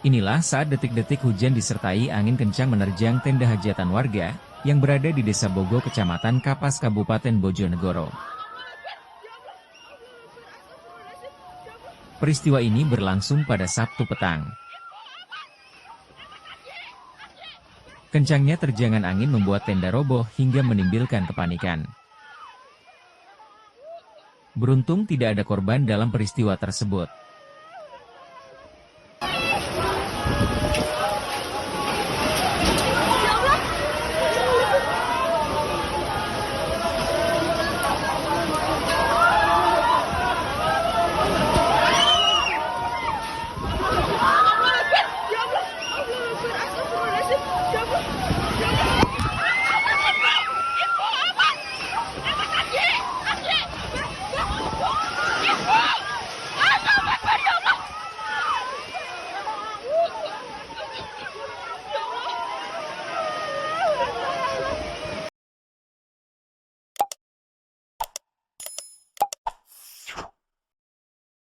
Inilah saat detik-detik hujan disertai angin kencang menerjang tenda hajatan warga, yang berada di Desa Bogo, Kecamatan Kapas, Kabupaten Bojonegoro. Peristiwa ini berlangsung pada Sabtu petang. Kencangnya terjangan angin membuat tenda roboh hingga menimbilkan kepanikan. Beruntung tidak ada korban dalam peristiwa tersebut.